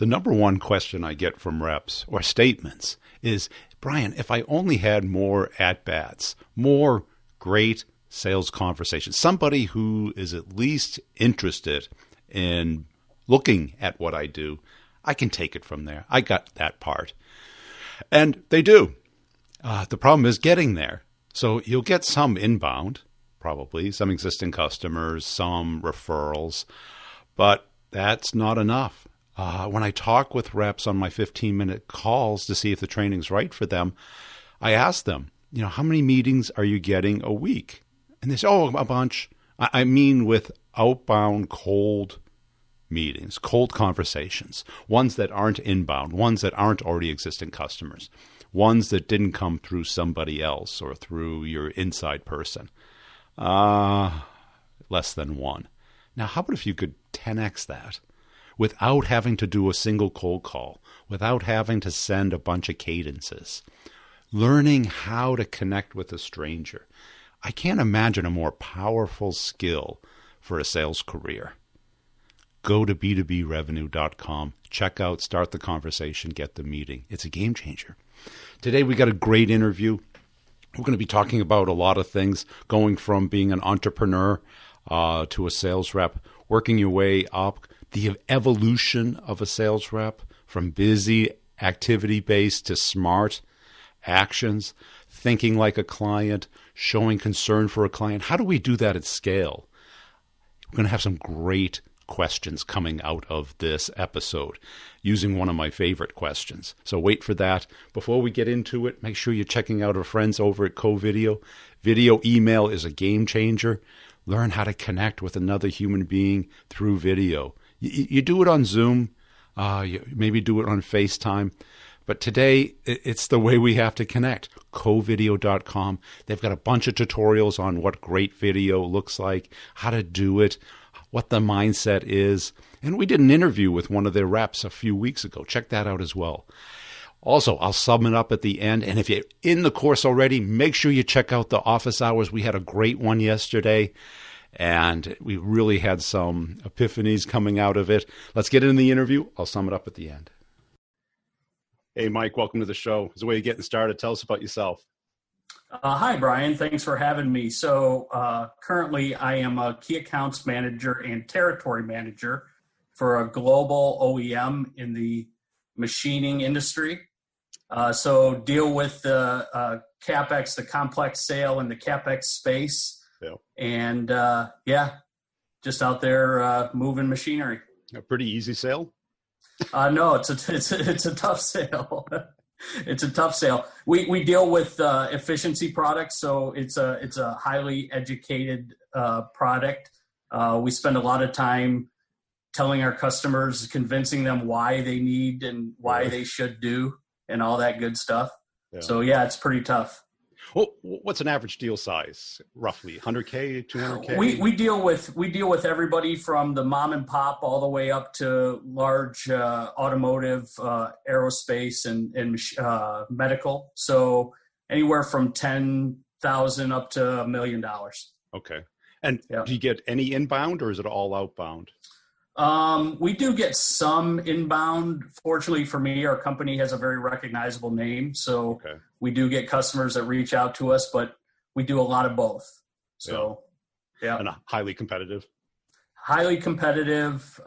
The number one question I get from reps or statements is, Brian, if I only had more at-bats, more great sales conversations, somebody who is at least interested in looking at what I do, I can take it from there. I got that part. And they do. The problem is getting there. So you'll get some inbound, probably, some existing customers, some referrals, but that's not enough. When I talk with reps on my 15-minute calls to see if the training's right for them, I ask them, how many meetings are you getting a week? And they say, a bunch. I mean with outbound cold meetings, cold conversations, ones that aren't inbound, ones that aren't already existing customers, ones that didn't come through somebody else or through your inside person. Less than one. Now, how about if you could 10x that without having to do a single cold call, without having to send a bunch of cadences, learning how to connect with a stranger? I can't imagine a more powerful skill for a sales career. Go to b2brevenue.com, check out, start the conversation, get the meeting. It's a game changer. Today we got a great interview. We're going to be talking about a lot of things, going from being an entrepreneur to a sales rep, working your way up, the evolution of a sales rep from busy, activity-based to smart actions, thinking like a client, showing concern for a client. How do we do that at scale? We're going to have some great questions coming out of this episode using one of my favorite questions. So wait for that. Before we get into it, make sure you're checking out our friends over at Co-Video. Video email is a game changer. Learn how to connect with another human being through video. You do it on Zoom, you maybe do it on FaceTime, but today it's the way we have to connect. Covideo.com. They've got a bunch of tutorials on what great video looks like, how to do it, what the mindset is. And we did an interview with one of their reps a few weeks ago. Check that out as well. Also, I'll sum it up at the end. And if you're in the course already, make sure you check out the office hours. We had a great one yesterday, and we really had some epiphanies coming out of it. Let's get into the interview. I'll sum it up at the end. Hey, Mike, welcome to the show. As a way of getting started, tell us about yourself. Hi, Brian. Thanks for having me. So currently I am a key accounts manager and territory manager for a global OEM in the machining industry. So deal with the CapEx, the complex sale in the CapEx space. Yeah. And just out there moving machinery. A pretty easy sale? No, it's a tough sale. It's a tough sale. We deal with efficiency products, so it's a highly educated product. We spend a lot of time telling our customers, convincing them why they need and why they should do, and all that good stuff. Yeah. So yeah, it's pretty tough. Well, what's an average deal size, roughly? 100K, 200K? We deal with everybody from the mom and pop all the way up to large automotive, aerospace, and medical. So anywhere from $10,000 up to $1 million. Okay. And do you get any inbound, or is it all outbound? We do get some inbound. Fortunately for me, our company has a very recognizable name. So we do get customers that reach out to us, but we do a lot of both. So, yeah. And highly competitive? Highly competitive.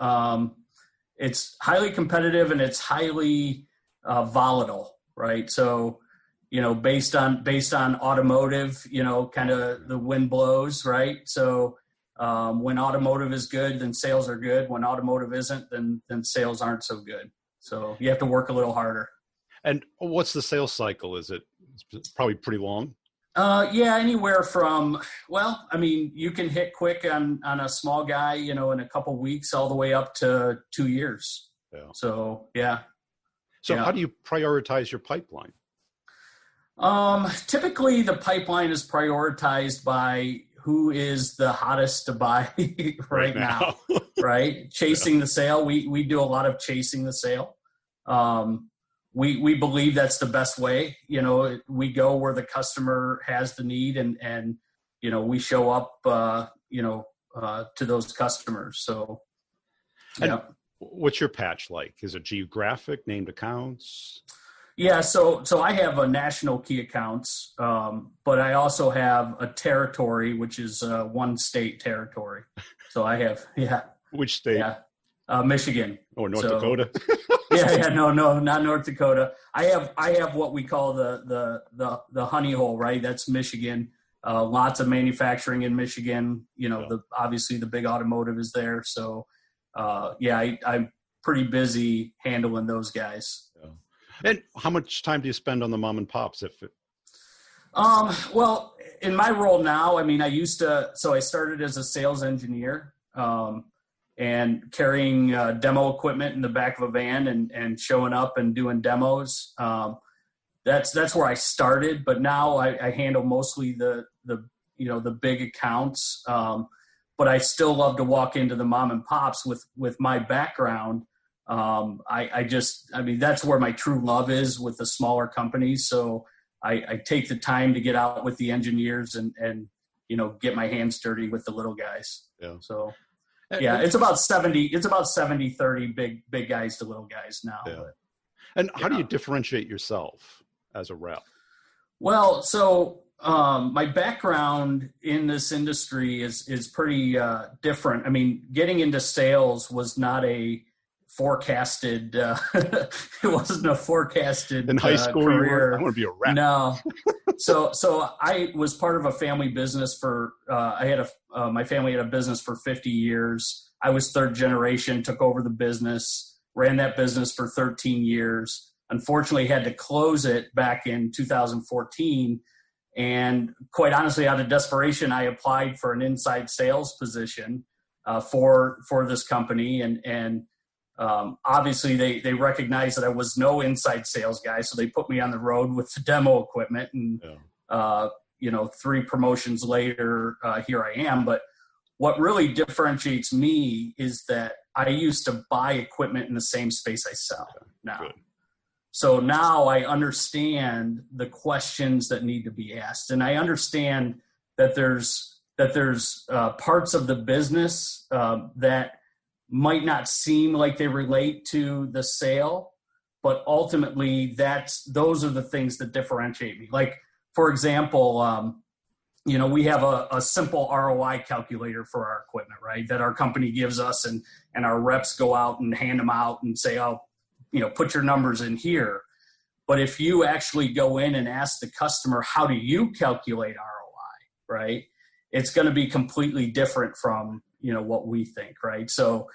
It's highly competitive, and it's highly volatile, right? So, based on automotive, kind of the wind blows, right? So, when automotive is good, then sales are good. When automotive isn't, then sales aren't so good. So you have to work a little harder. And what's the sales cycle? Is it's probably pretty long? Yeah, anywhere from, you can hit quick on a small guy, in a couple weeks, all the way up to 2 years. Yeah. So, yeah. So how do you prioritize your pipeline? Typically the pipeline is prioritized by who is the hottest to buy right now, right? Chasing the sale. We do a lot of chasing the sale. We believe that's the best way. We go where the customer has the need, and we show up, to those customers. So, and What's your patch like? Is it geographic, named accounts? Yeah, so I have a national key accounts, but I also have a territory, which is one state territory. So I have, Which state? Yeah, Michigan. Or North Dakota? No, not North Dakota. I have what we call the honey hole, right? That's Michigan. Lots of manufacturing in Michigan. Obviously the big automotive is there. So I'm pretty busy handling those guys. Yeah. And how much time do you spend on the mom and pops? Well, in my role now, I mean, I started as a sales engineer, and carrying demo equipment in the back of a van and showing up and doing demos. That's where I started, but now I handle mostly the big accounts. But I still love to walk into the mom and pops with my background. That's where my true love is, with the smaller companies. So I take the time to get out with the engineers and get my hands dirty with the little guys. Yeah. So yeah, it's about 70-30 big guys to little guys now. Yeah. And how do you differentiate yourself as a rep? Well, so my background in this industry is pretty different. I mean, getting into sales was not a forecasted. It wasn't a forecasted in high school career. I want to be a rep. No. So I was part of a family business for. My family had a business for 50 years. I was third generation. Took over the business. Ran that business for 13 years. Unfortunately, had to close it back in 2014. And quite honestly, out of desperation, I applied for an inside sales position for this company, and obviously they recognized that I was no inside sales guy, so they put me on the road with the demo equipment. And 3 promotions later, here I am. But what really differentiates me is that I used to buy equipment in the same space I sell now. Good. So now I understand the questions that need to be asked, and I understand that there's parts of the business that might not seem like they relate to the sale, but ultimately those are the things that differentiate me. Like, for example, we have a simple ROI calculator for our equipment, right? That our company gives us, and our reps go out and hand them out and say, put your numbers in here. But if you actually go in and ask the customer, how do you calculate ROI, right? It's going to be completely different from, what we think, right? So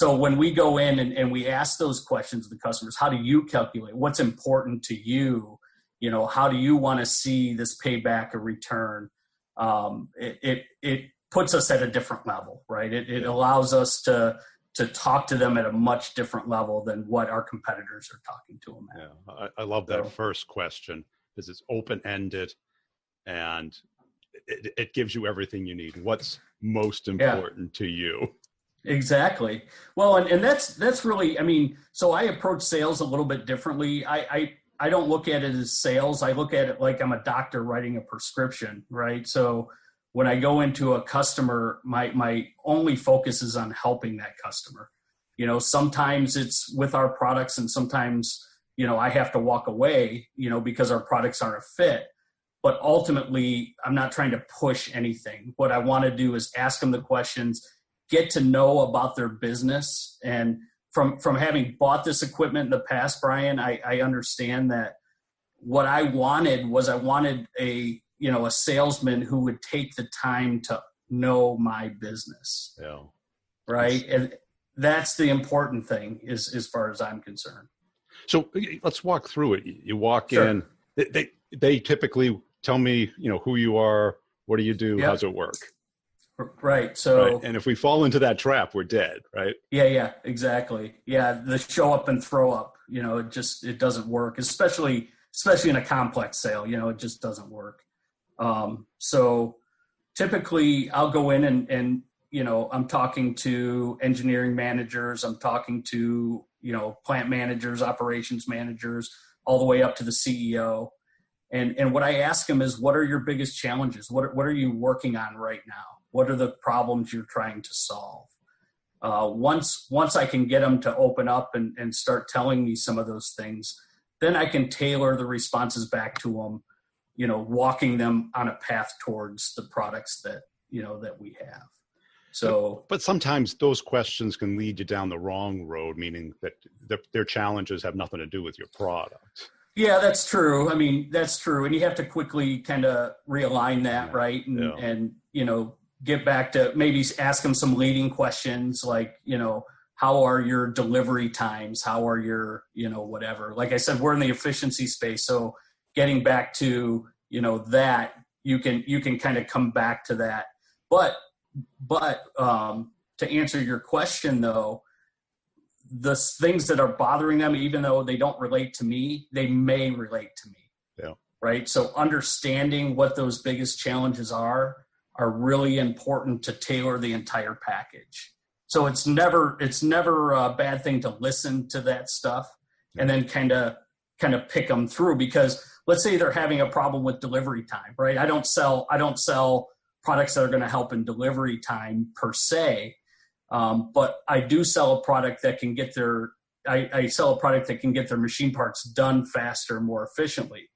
when we go in and we ask those questions to the customers, how do you calculate? What's important to you? How do you want to see this payback or return? It puts us at a different level, right? It allows us to talk to them at a much different level than what our competitors are talking to them at. Yeah, I love that first question, because it's open-ended and it gives you everything you need. What's most important to you? Exactly. Well, and that's really, so I approach sales a little bit differently. I don't look at it as sales. I look at it like I'm a doctor writing a prescription, right? So when I go into a customer, my only focus is on helping that customer. Sometimes it's with our products, and sometimes, I have to walk away, because our products aren't a fit. But ultimately, I'm not trying to push anything. What I want to do is ask them the questions, get to know about their business. And from having bought this equipment in the past, Brian, I understand that what I wanted was a salesman who would take the time to know my business. Yeah. Right. And that's the important thing as far as I'm concerned. So let's walk through it. You walk in, they typically tell me, who you are, what do you do? How's it work? Right. So, and if we fall into that trap, we're dead, right? Yeah, exactly. Yeah. The show up and throw up, it doesn't work, especially in a complex sale, it just doesn't work. So typically I'll go in and I'm talking to engineering managers, I'm talking to, plant managers, operations managers, all the way up to the CEO. And what I ask them is, what are your biggest challenges? What are you working on right now? What are the problems you're trying to solve? Once I can get them to open up and start telling me some of those things, then I can tailor the responses back to them, walking them on a path towards the products that we have. So, but sometimes those questions can lead you down the wrong road, meaning that their challenges have nothing to do with your product. Yeah, that's true. I mean, that's true. And you have to quickly kind of realign that, right? And get back to maybe ask them some leading questions like, how are your delivery times? How are your, whatever? Like I said, we're in the efficiency space. So getting back to, that you can kind of come back to that. But to answer your question though, the things that are bothering them, even though they don't relate to me, they may relate to me. Yeah. Right. So understanding what those biggest challenges are really important to tailor the entire package. So it's never a bad thing to listen to that stuff and then kind of pick them through, because let's say they're having a problem with delivery time, right? I don't sell products that are going to help in delivery time per se. But I do sell a product that can get I sell a product that can get their machine parts done faster, more efficiently.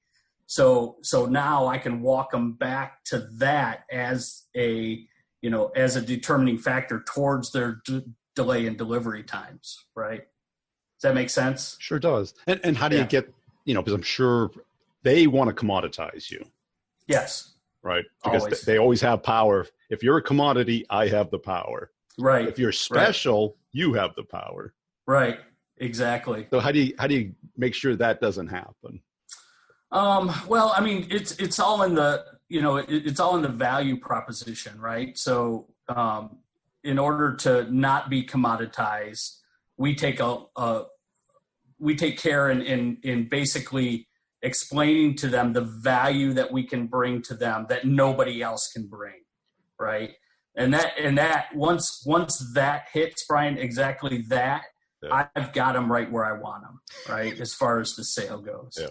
So now I can walk them back to that as a determining factor towards their delay in delivery times, right? Does that make sense? Sure does. And how do you get, because I'm sure they want to commoditize you. Yes. Right. Because they always have power. If you're a commodity, I have the power. Right. If you're special, you have the power. Right. Exactly. So how do you make sure that doesn't happen? Well, I mean, it's all in the, it's all in the value proposition, right? So, in order to not be commoditized, we take care in basically explaining to them the value that we can bring to them that nobody else can bring. Right. And that once that hits, Brian, exactly that, yeah. I've got them right where I want them, right? As far as the sale goes. Yeah.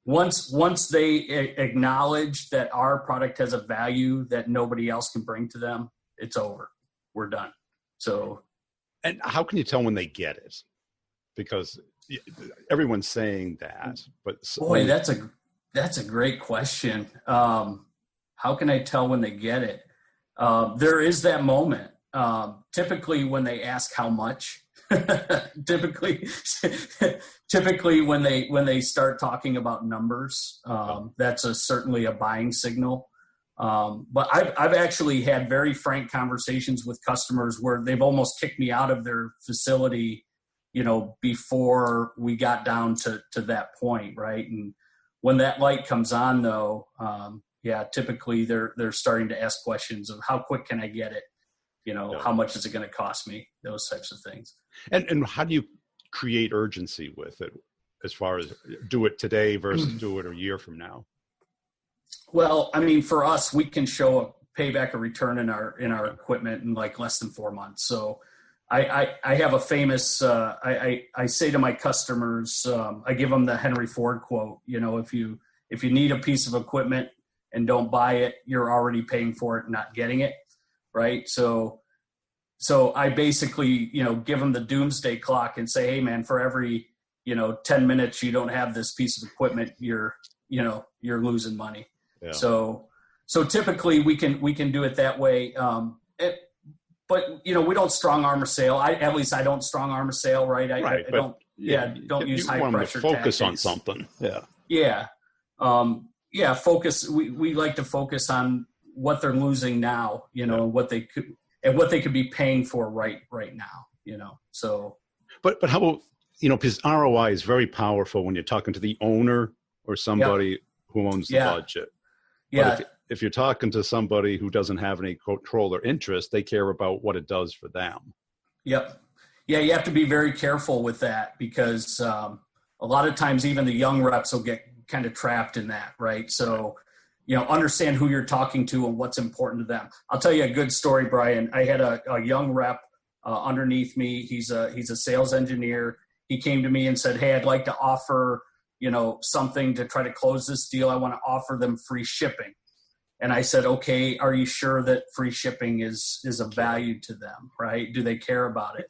Once they acknowledge that our product has a value that nobody else can bring to them, it's over. We're done. So. And how can you tell when they get it? Because everyone's saying that, but boy, that's a great question. How can I tell when they get it? There is that moment. Typically when they ask how much, typically when they start talking about numbers, that's certainly a buying signal. But I've actually had very frank conversations with customers where they've almost kicked me out of their facility, before we got down to that point. Right. And when that light comes on though, typically they're starting to ask questions of how quick can I get it? How much is it going to cost me? Those types of things. And how do you create urgency with it as far as do it today versus do it a year from now? Well, I mean, for us, we can show a payback or return in our equipment in like less than 4 months. So I have a famous, I say to my customers, I give them the Henry Ford quote, if you need a piece of equipment and don't buy it, you're already paying for it, not getting it. Right. So I basically, give them the doomsday clock and say, hey man, for every, 10 minutes, you don't have this piece of equipment, you're losing money. Yeah. So typically we can do it that way. But we don't strong arm a sale. At least I don't strong arm a sale. Right. I don't use high pressure focus tactics. On something. Yeah. Yeah. Focus. We like to focus on what they're losing now, and what they could be paying for right now, so. But how about, because ROI is very powerful when you're talking to the owner or somebody who owns the budget. Yeah. But if you're talking to somebody who doesn't have any control or interest, they care about what it does for them. Yep. Yeah. You have to be very careful with that because a lot of times even the young reps will get kind of trapped in that. Right. So, understand who you're talking to and what's important to them. I'll tell you a good story, Brian. I had a young rep underneath me. He's a sales engineer. He came to me and said, hey, I'd like to offer, something to try to close this deal. I want to offer them free shipping. And I said, okay, are you sure that free shipping is of value to them, right? Do they care about it?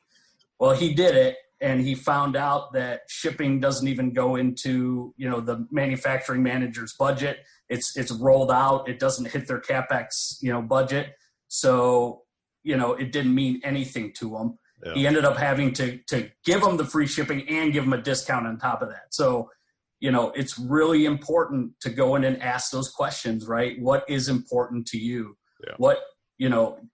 Well, he did it, and he found out that shipping doesn't even go into, the manufacturing manager's budget. It's rolled out. It doesn't hit their CapEx, budget. So, it didn't mean anything to him. Yeah. He ended up having to give them the free shipping and give them a discount on top of that. So, it's really important to go in and ask those questions, right? What is important to you? Yeah. What,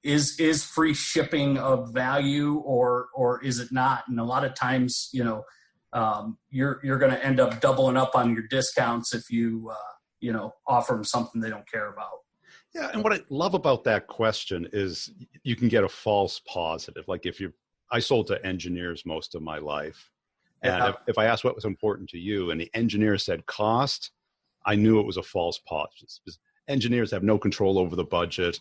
is free shipping of value or is it not? And a lot of times, you're going to end up doubling up on your discounts if you, offer them something they don't care about. Yeah. And what I love about that question is you can get a false positive. Like I sold to engineers most of my life. And if I asked what was important to you and the engineer said cost, I knew it was a false positive. Because engineers have no control over the budget.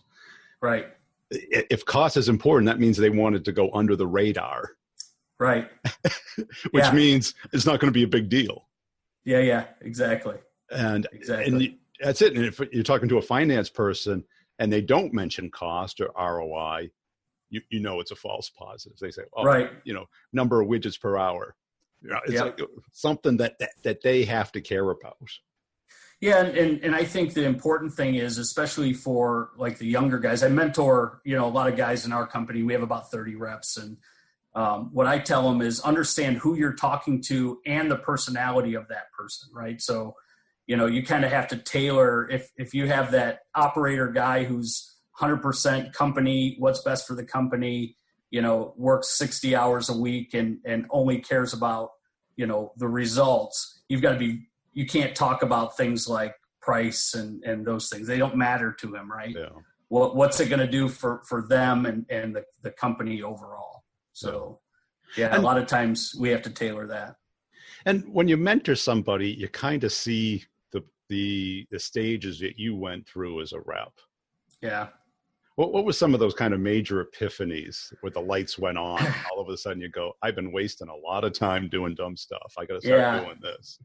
Right. If cost is important, that means they wanted to go under the radar. Right. Which means it's not going to be a big deal. Yeah, exactly. And that's it. And if you're talking to a finance person and they don't mention cost or ROI, you know it's a false positive. They say, right. Number of widgets per hour. It's like something that they have to care about. Yeah, and I think the important thing is, especially for like the younger guys, I mentor, a lot of guys in our company. We have about 30 reps. And what I tell them is understand who you're talking to and the personality of that person, right? So, you kind of have to tailor, if you have that operator guy who's 100% company, what's best for the company, works 60 hours a week and only cares about, the results, you can't talk about things like price and those things. They don't matter to him, right? Yeah. What's it going to do for them and the company overall? So, a lot of times we have to tailor that. And when you mentor somebody, you kind of see the stages that you went through as a rep. Yeah. What was some of those kind of major epiphanies where the lights went on and all of a sudden you go, I've been wasting a lot of time doing dumb stuff. I got to start doing this.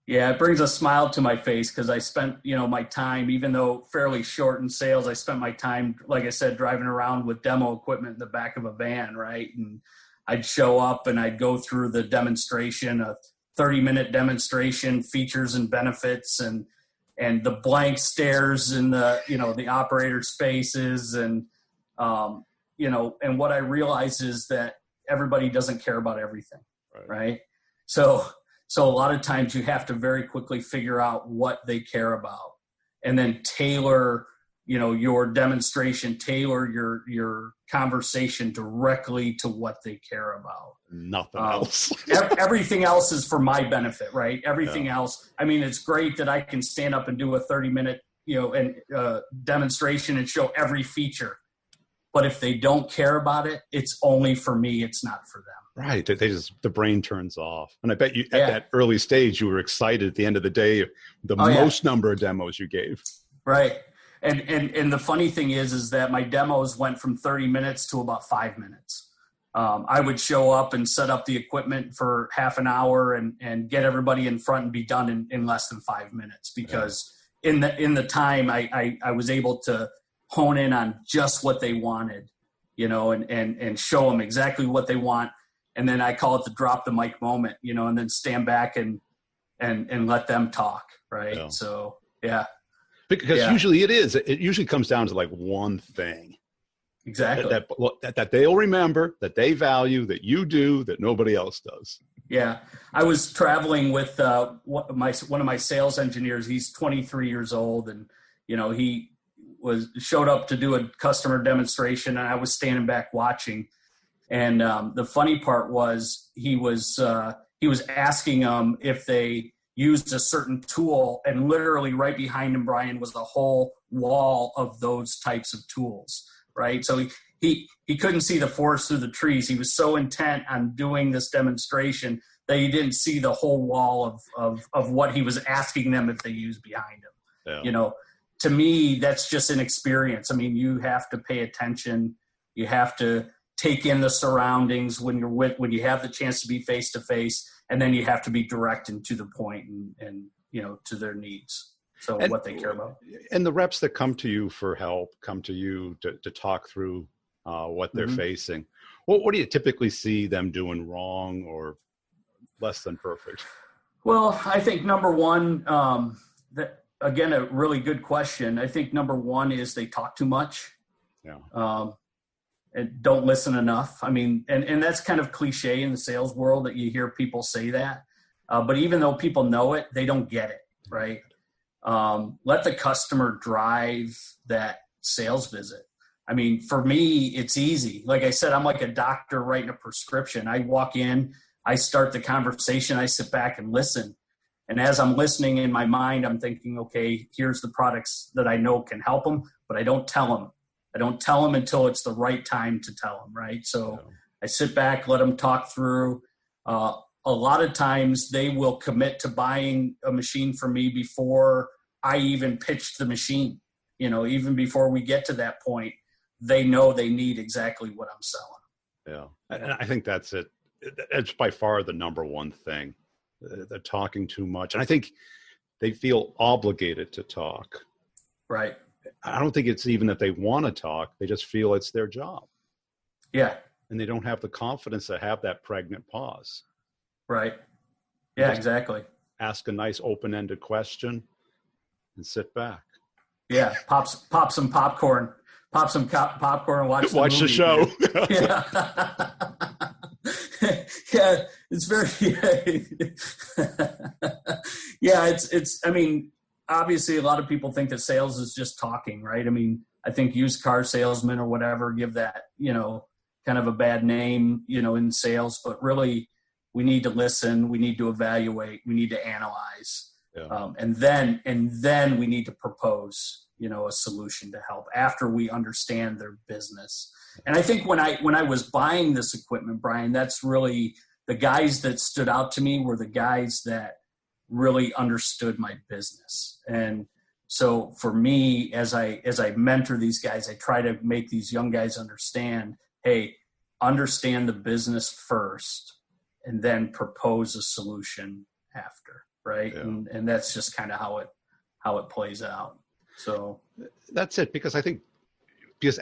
Yeah, it brings a smile to my face because I spent, my time, even though fairly short in sales, I spent my time, like I said, driving around with demo equipment in the back of a van, right? And I'd show up and I'd go through the demonstration, a 30-minute demonstration, features and benefits, and the blank stares in the operator's faces. And, and what I realize is that everybody doesn't care about everything. Right? So a lot of times you have to very quickly figure out what they care about and then tailor, your demonstration, tailor your conversation directly to what they care about. Nothing else. Everything else is for my benefit, right? Everything else. I mean, it's great that I can stand up and do a 30-minute, demonstration and show every feature. But if they don't care about it, it's only for me. It's not for them. Right. The brain turns off. And I bet you at that early stage, you were excited at the end of the day, most number of demos you gave. Right. And the funny thing is that my demos went from 30 minutes to about 5 minutes. I would show up and set up the equipment for half an hour and get everybody in front and be done in less than 5 minutes because in the time I was able to hone in on just what they wanted, and show them exactly what they want. And then I call it the drop the mic moment, and then stand back and let them talk. Right. Yeah. So, yeah. Because usually it usually comes down to like one thing. Exactly. That they'll remember, that they value, that you do, that nobody else does. Yeah. I was traveling with one of my sales engineers. He's 23 years old, and, he showed up to do a customer demonstration, and I was standing back watching. And the funny part was he was asking them if they used a certain tool, and literally right behind him, Brian, was the whole wall of those types of tools. Right. So he couldn't see the forest through the trees. He was so intent on doing this demonstration that he didn't see the whole wall of what he was asking them if they used behind him. Yeah. To me, that's just an experience. I mean, you have to pay attention. You have to take in the surroundings when you have the chance to be face to face, and then you have to be direct and to the point and to their needs. So And what they care about. And the reps that come to you for help, come to you to talk through what they're facing. What do you typically see them doing wrong or less than perfect? Well, I think number one, again, a really good question. I think number one is they talk too much. Yeah. And don't listen enough. I mean, and that's kind of cliche in the sales world that you hear people say that. But even though people know it, they don't get it, right? Let the customer drive that sales visit. I mean, for me, it's easy. Like I said, I'm like a doctor writing a prescription. I walk in, I start the conversation, I sit back and listen. And as I'm listening in my mind, I'm thinking, okay, here's the products that I know can help them, but I don't tell them. I don't tell them until it's the right time to tell them, right? So I sit back, let them talk through. A lot of times they will commit to buying a machine from me before I even pitch the machine. You know, even before we get to that point, they know they need exactly what I'm selling. Yeah. And I think that's it. It's by far the number one thing. They're talking too much. And I think they feel obligated to talk. Right. I don't think it's even that they want to talk. They just feel it's their job. Yeah. And they don't have the confidence to have that pregnant pause. Right. Yeah, exactly. Ask a nice open-ended question and sit back. Yeah. Pop some popcorn. Pop some popcorn and watch the show. Yeah. Yeah. It's very, yeah, it's, I mean, obviously a lot of people think that sales is just talking, right? I mean, I think used car salesmen or whatever give that, you know, kind of a bad name, you know, in sales, but really we need to listen. We need to evaluate. We need to analyze. Yeah. And then we need to propose, you know, a solution to help after we understand their business. And I think when I was buying this equipment, Brian, that's really the guys that stood out to me were the guys that really understood my business. And so for me, as I mentor these guys, I try to make these young guys understand, hey, understand the business first and then propose a solution after. Right. Yeah. And that's just kind of how it plays out. So that's it. Because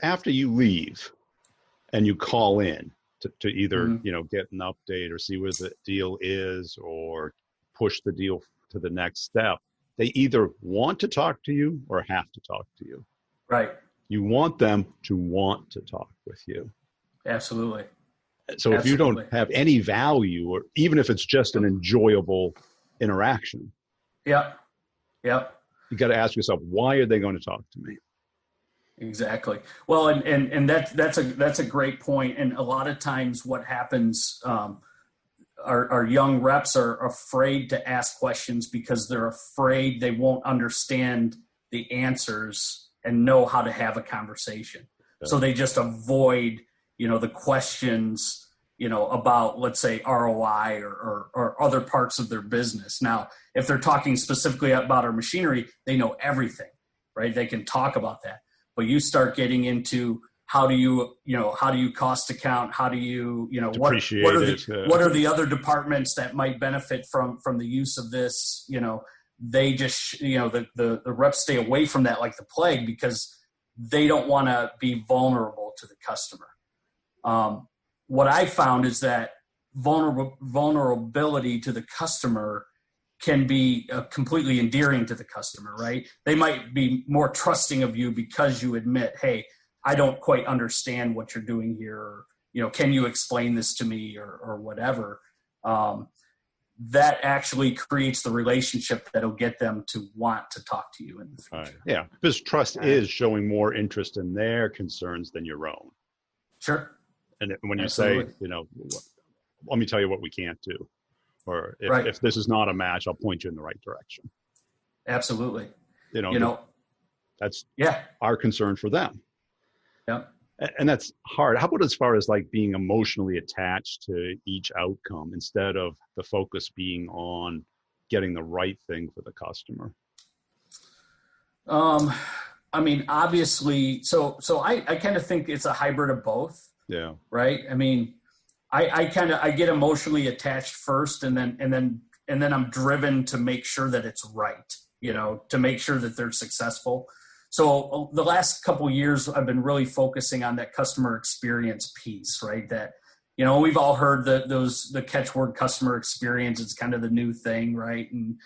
after you leave and you call in to either, you know, get an update or see where the deal is or push the deal to the next step, they either want to talk to you or have to talk to you. Right. You want them to want to talk with you. Absolutely. So if you don't have any value, or even if it's just an enjoyable interaction. Yep. You got to ask yourself, why are they going to talk to me? Exactly. Well, and that's a great point. And a lot of times what happens, our young reps are afraid to ask questions because they're afraid they won't understand the answers and know how to have a conversation. Okay. So they just avoid, you know, the questions, you know, about, let's say, ROI or other parts of their business. Now, if they're talking specifically about our machinery, they know everything, right? They can talk about that. But you start getting into how do you cost account? How do you, you know, what are the other departments that might benefit from the use of this? You know, they just, you know, the reps stay away from that like the plague because they don't want to be vulnerable to the customer. What I found is that vulnerability to the customer can be completely endearing to the customer, right? They might be more trusting of you because you admit, hey, I don't quite understand what you're doing here. Or, you know, can you explain this to me or whatever? That actually creates the relationship that'll get them to want to talk to you in the future. Right. Yeah, because trust is showing more interest in their concerns than your own. Sure. And when you say, you know, let me tell you what we can't do. Or if this is not a match, I'll point you in the right direction. Absolutely. You know that's our concern for them. Yeah. And that's hard. How about as far as like being emotionally attached to each outcome instead of the focus being on getting the right thing for the customer? I mean, obviously, so I kind of think it's a hybrid of both. Yeah. Right. I mean, I get emotionally attached first and then I'm driven to make sure that it's right. to make sure that they're successful. So the last couple of years, I've been really focusing on that customer experience piece, right? That, we've all heard the catchword customer experience. It's kind of the new thing, right? And,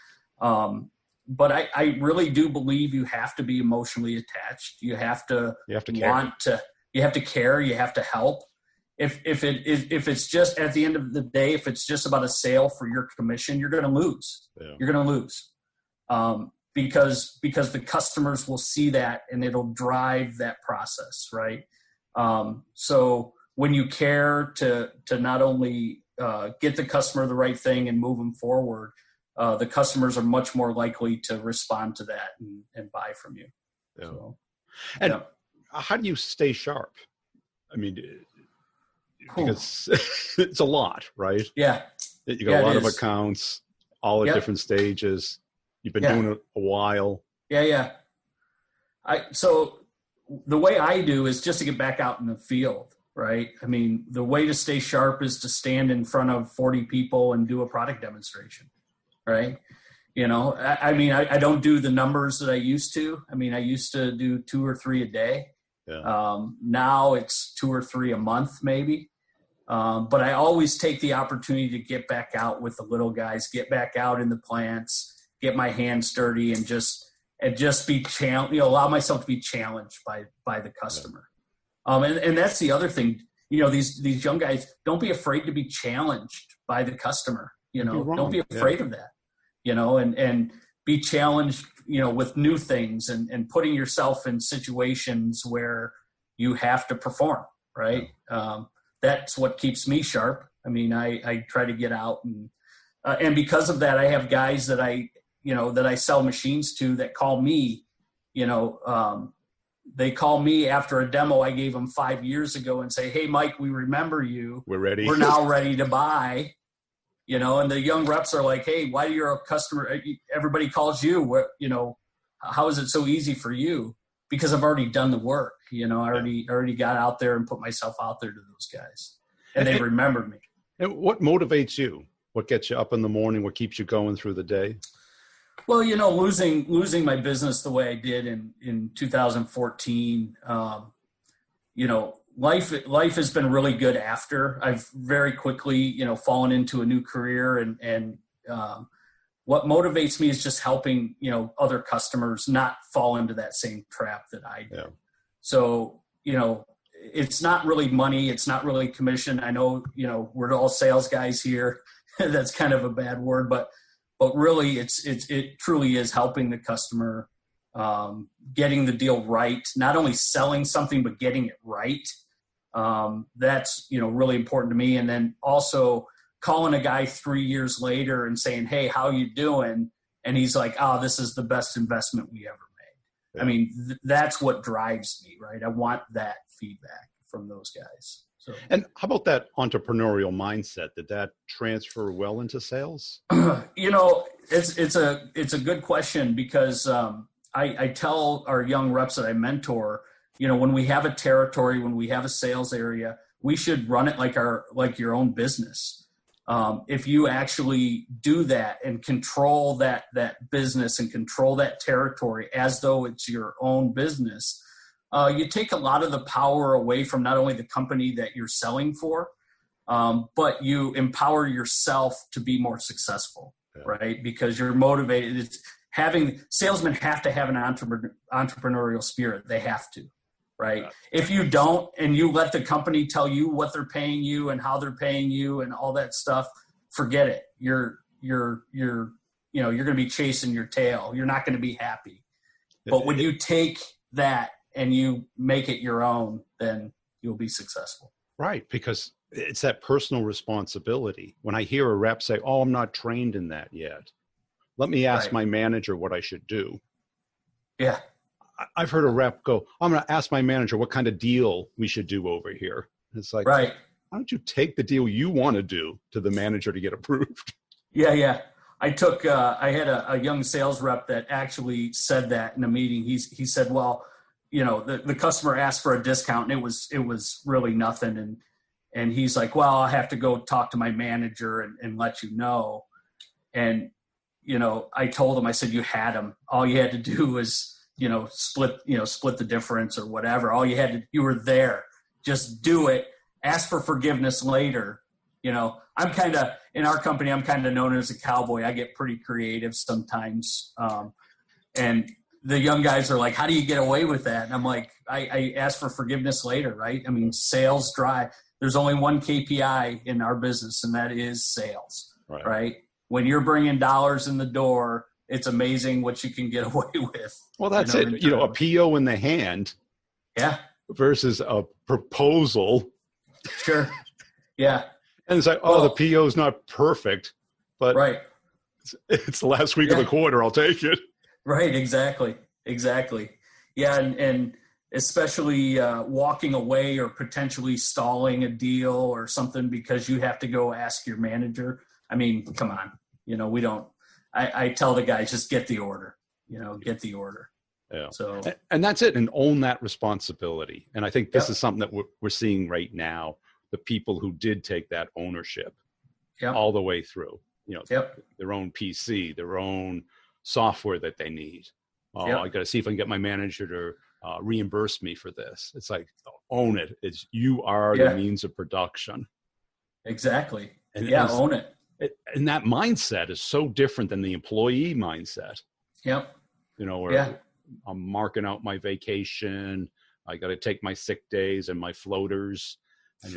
but I really do believe you have to be emotionally attached. You have to care. You have to care. You have to help. If it's just at the end of the day, if it's just about a sale for your commission, you're going to lose. Yeah. You're going to lose. Because the customers will see that and it'll drive that process, right? So when you care to not only get the customer the right thing and move them forward, the customers are much more likely to respond to that and buy from you. Yeah. So, and how do you stay sharp? I mean, because it's a lot, right? Yeah. You got a lot of accounts, all at different stages. You've been doing it a while. Yeah. So the way I do is just to get back out in the field, right? I mean, the way to stay sharp is to stand in front of 40 people and do a product demonstration, right? I don't do the numbers that I used to. I mean, I used to do 2 or 3 a day. Yeah. Now it's 2 or 3 a month, maybe. But I always take the opportunity to get back out with the little guys, get back out in the plants, get my hands dirty, and just be allow myself to be challenged by the customer. And that's the other thing, these young guys, don't be afraid to be challenged by the customer, don't be afraid of that, and be challenged, with new things and putting yourself in situations where you have to perform, right? That's what keeps me sharp. I mean, I try to get out and because of that, I have guys that that I sell machines to that call me, they call me after a demo I gave them 5 years ago and say, "Hey, Mike, we remember you. We're ready. We're now ready to buy." And the young reps are like, "Hey, why are you a customer? Everybody calls you. How is it so easy for you?" Because I've already done the work. I already got out there and put myself out there to those guys, and they remembered me. And what motivates you? What gets you up in the morning? What keeps you going through the day? Well, losing my business the way I did in 2014, life has been really good after. I've very quickly, fallen into a new career and what motivates me is just helping, other customers not fall into that same trap that I did. Yeah. So, it's not really money. It's not really commission. I know, we're all sales guys here. That's kind of a bad word, but really it truly is helping the customer, getting the deal right, not only selling something, but getting it right. That's, really important to me. And then also calling a guy 3 years later and saying, "Hey, how you doing?" And he's like, "Oh, this is the best investment we ever made." Yeah. I mean, that's what drives me, right? I want that feedback from those guys. So. And how about that entrepreneurial mindset? Did that transfer well into sales? It's a good question because I tell our young reps that I mentor, when we have a territory, when we have a sales area, we should run it like your own business. If you actually do that and control that business and control that territory as though it's your own business, you take a lot of the power away from not only the company that you're selling for, but you empower yourself to be more successful, right? Because you're motivated. Salesmen have to have an entrepreneurial spirit. They have to, right? If you don't, and you let the company tell you what they're paying you and how they're paying you and all that stuff, forget it. You're going to be chasing your tail. You're not going to be happy. But when you take that and you make it your own, then you'll be successful. Right, because it's that personal responsibility. When I hear a rep say, "Oh, I'm not trained in that yet. Let me ask my manager what I should do." Yeah. I've heard a rep go, "I'm going to ask my manager what kind of deal we should do over here." It's like, right. Why don't you take the deal you want to do to the manager to get approved? Yeah. I had a young sales rep that actually said that in a meeting. He said, "Well, the customer asked for a discount and it was really nothing." And he's like, "Well, I'll have to go talk to my manager and let you know." And I told him, I said, you had him. All you had to do was, split the difference or whatever. You were there. Just do it. Ask for forgiveness later. I'm kind of, in our company, I'm kind of known as a cowboy. I get pretty creative sometimes. And the young guys are like, how do you get away with that? And I'm like, I ask for forgiveness later, right? I mean, sales drive. There's only one KPI in our business, and that is sales, right? When you're bringing dollars in the door, it's amazing what you can get away with. Well, that's it. A PO in the hand versus a proposal. Sure. Yeah. And it's like, the PO is not perfect, but it's the last week of the quarter. I'll take it. Right. Exactly. Yeah. And especially walking away or potentially stalling a deal or something because you have to go ask your manager. I mean, come on, we don't, I tell the guys, just get the order, get the order. Yeah. So, and that's it. And own that responsibility. And I think this is something that we're seeing right now, the people who did take that ownership all the way through, their own PC, their own software that they need. I got to see if I can get my manager to reimburse me for this. It's like, own it. You are the means of production. Exactly. And own it. And that mindset is so different than the employee mindset. Yep. Where I'm marking out my vacation. I got to take my sick days and my floaters. And,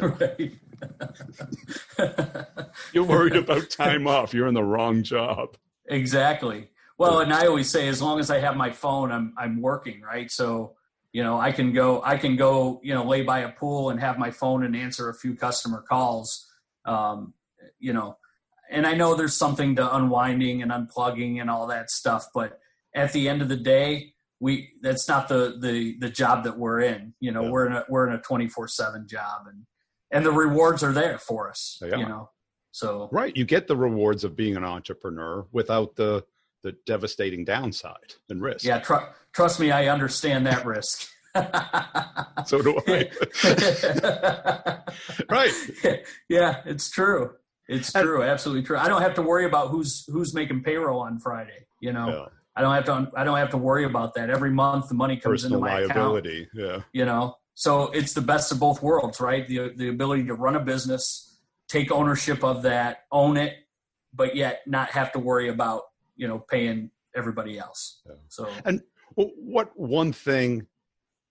you're worried about time off. You're in the wrong job. Exactly. Well, and I always say, as long as I have my phone, I'm working, right? So, I can go, lay by a pool and have my phone and answer a few customer calls, and I know there's something to unwinding and unplugging and all that stuff, but at the end of the day, that's not the job that we're in. We're in a 24/7 job, and the rewards are there for us. So right, you get the rewards of being an entrepreneur without the devastating downside and risk. Yeah, trust me, I understand that risk. So do I. Right. Yeah, it's true. It's true. Absolutely true. I don't have to worry about who's making payroll on Friday. I don't have to worry about that. Every month the money comes into my liability. account. Yeah. So it's the best of both worlds, right? The ability to run a business, take ownership of that, own it, but yet not have to worry about, paying everybody else. Yeah. So, and what one thing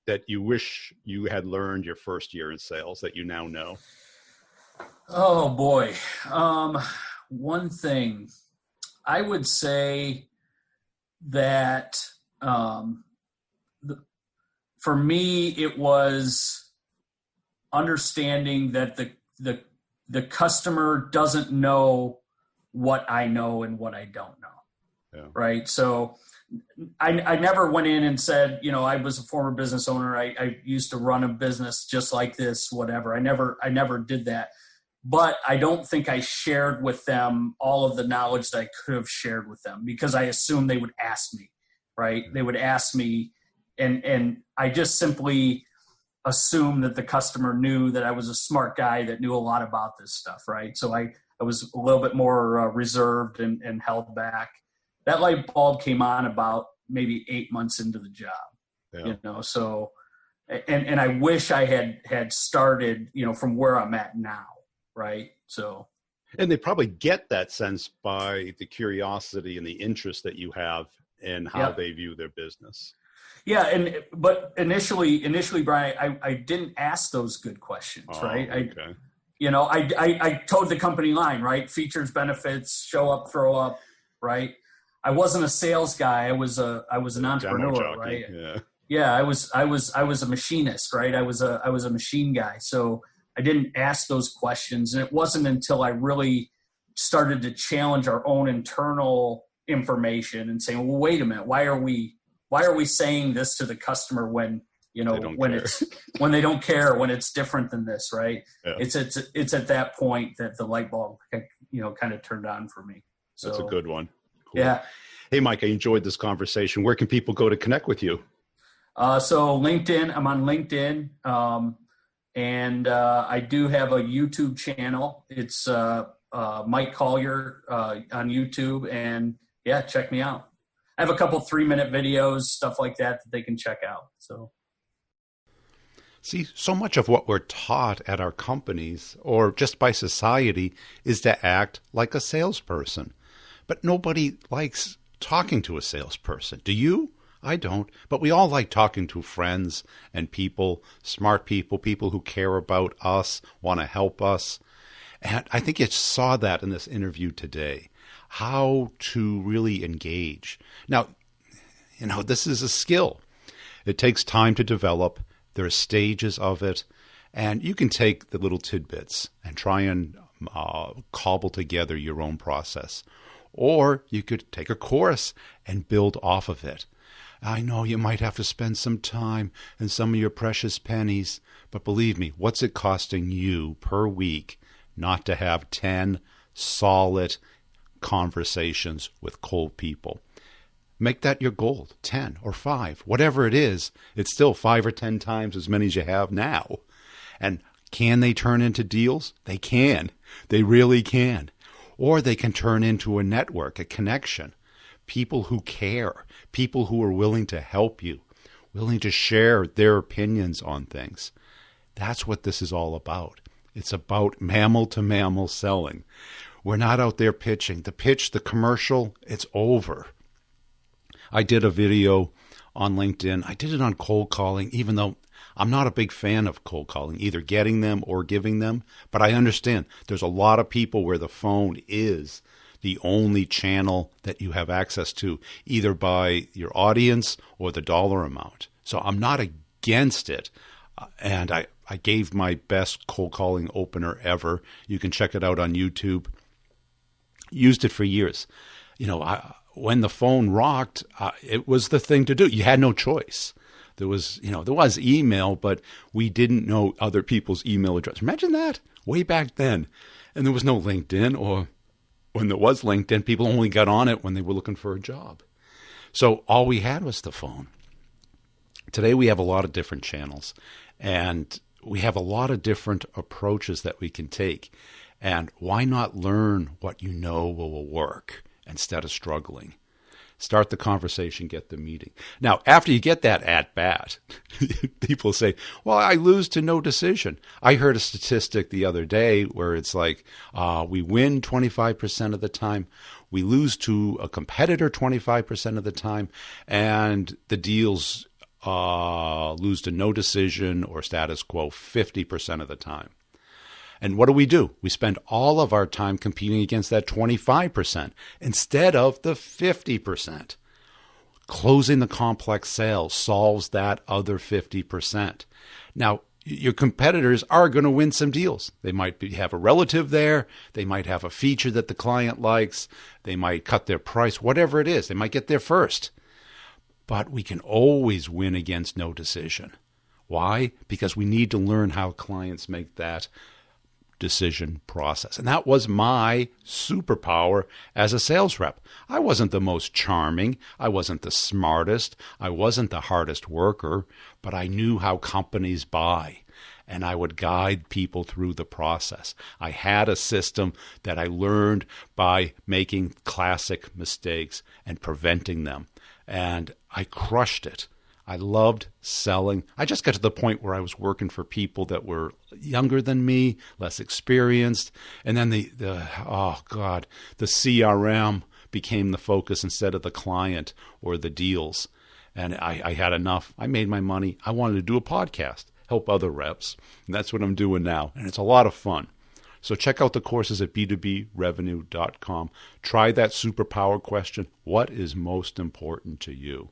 that you wish you had learned your first year in sales that you now know? Oh boy. One thing I would say that, for me, it was understanding that the customer doesn't know what I know and what I don't know. Yeah. Right. So I never went in and said, I was a former business owner. I used to run a business just like this, whatever. I never did that. But I don't think I shared with them all of the knowledge that I could have shared with them because I assumed they would ask me, right? They would ask me, and I just simply assumed that the customer knew that I was a smart guy that knew a lot about this stuff, right? So I was a little bit more reserved and held back. That light bulb came on about maybe 8 months into the job, so, and I wish I had started, from where I'm at now. Right. So, and they probably get that sense by the curiosity and the interest that you have in how they view their business. Yeah. But initially, Brian, I didn't ask those good questions. Right. Okay. I towed the company line, right? Features, benefits, show up, throw up. Right. I wasn't a sales guy. I was an entrepreneur. Right. Yeah. Yeah. I was a machinist. Right. I was a machine guy. So I didn't ask those questions. And it wasn't until I really started to challenge our own internal information and saying, well, wait a minute, why are we saying this to the customer when when they don't care, when it's different than this, right? Yeah. It's at that point that the light bulb, kind of turned on for me. So that's a good one. Cool. Yeah. Hey, Mike, I enjoyed this conversation. Where can people go to connect with you? So LinkedIn, I'm on LinkedIn. And I do have a YouTube channel. It's Mike Collier on YouTube, and yeah, check me out. I have a couple 3-minute videos, stuff like that they can check out. So, See, so much of what we're taught at our companies or just by society is to act like a salesperson. But nobody likes talking to a salesperson. Do you? I don't. But we all like talking to friends and people, smart people, people who care about us, want to help us. And I think you saw that in this interview today, how to really engage. Now, this is a skill. It takes time to develop. There are stages of it. And you can take the little tidbits and try and cobble together your own process. Or you could take a course and build off of it. I know you might have to spend some time and some of your precious pennies, but believe me, what's it costing you per week not to have 10 solid conversations with cold people? Make that your goal, 10 or 5, whatever it is. It's still 5 or 10 times as many as you have now. And can they turn into deals? They can. They really can. Or they can turn into a network, a connection. People who care, people who are willing to help you, willing to share their opinions on things. That's what this is all about. It's about mammal to mammal selling. We're not out there pitching. The pitch, the commercial, it's over. I did a video on LinkedIn. I did it on cold calling, even though I'm not a big fan of cold calling, either getting them or giving them. But I understand there's a lot of people where the phone is the only channel that you have access to, either by your audience or the dollar amount. So I'm not against it. And I gave my best cold calling opener ever. You can check it out on YouTube. Used it for years. When the phone rocked, it was the thing to do. You had no choice. There was email, but we didn't know other people's email address. Imagine that way back then. And there was no LinkedIn, or when there was LinkedIn, people only got on it when they were looking for a job. So all we had was the phone. Today we have a lot of different channels, and we have a lot of different approaches that we can take. And why not learn what you know will work instead of struggling? Start the conversation, get the meeting. Now, after you get that at bat, people say, well, I lose to no decision. I heard a statistic the other day where it's like we win 25% of the time, we lose to a competitor 25% of the time, and the deals lose to no decision or status quo 50% of the time. And what do? We spend all of our time competing against that 25% instead of the 50%. Closing the complex sale solves that other 50%. Now, your competitors are going to win some deals. They might have a relative there. They might have a feature that the client likes. They might cut their price, whatever it is. They might get there first. But we can always win against no decision. Why? Because we need to learn how clients make that decision process. And that was my superpower as a sales rep. I wasn't the most charming. I wasn't the smartest. I wasn't the hardest worker, but I knew how companies buy, and I would guide people through the process. I had a system that I learned by making classic mistakes and preventing them, and I crushed it. I loved selling. I just got to the point where I was working for people that were younger than me, less experienced. And then the CRM became the focus instead of the client or the deals. And I had enough. I made my money. I wanted to do a podcast, help other reps. And that's what I'm doing now. And it's a lot of fun. So check out the courses at b2brevenue.com. Try that superpower question. What is most important to you?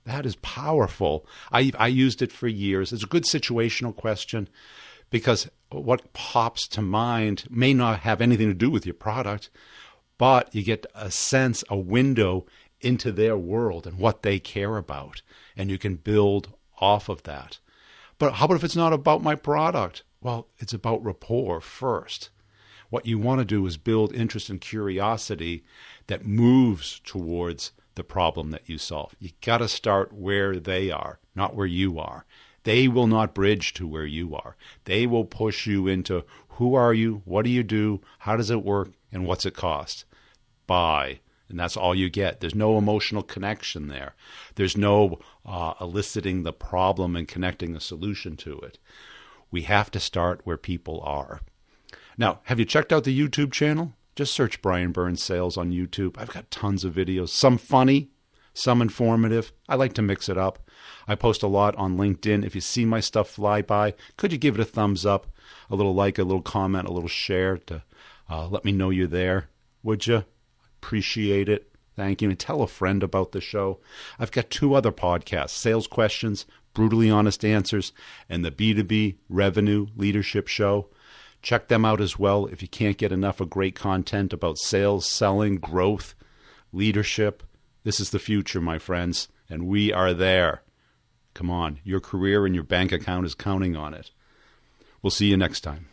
That is powerful. I used it for years. It's a good situational question because what pops to mind may not have anything to do with your product, but you get a sense, a window into their world and what they care about, and you can build off of that. But how about if it's not about my product? Well, it's about rapport first. What you want to do is build interest and curiosity that moves towards the problem that you solve. You got to start where they are, not where you are. They will not bridge to where you are. They will push you into who are you, what do you do, how does it work, and what's it cost? Buy. And that's all you get. There's no emotional connection there. There's no eliciting the problem and connecting a solution to it. We have to start where people are. Now, have you checked out the YouTube channel? Just search Brian Burns Sales on YouTube. I've got tons of videos, some funny, some informative. I like to mix it up. I post a lot on LinkedIn. If you see my stuff fly by, could you give it a thumbs up, a little like, a little comment, a little share to let me know you're there? Would you? Appreciate it. Thank you. And tell a friend about the show. I've got 2 other podcasts, Sales Questions, Brutally Honest Answers, and the B2B Revenue Leadership Show. Check them out as well if you can't get enough of great content about sales, selling, growth, leadership. This is the future, my friends, and we are there. Come on, your career and your bank account is counting on it. We'll see you next time.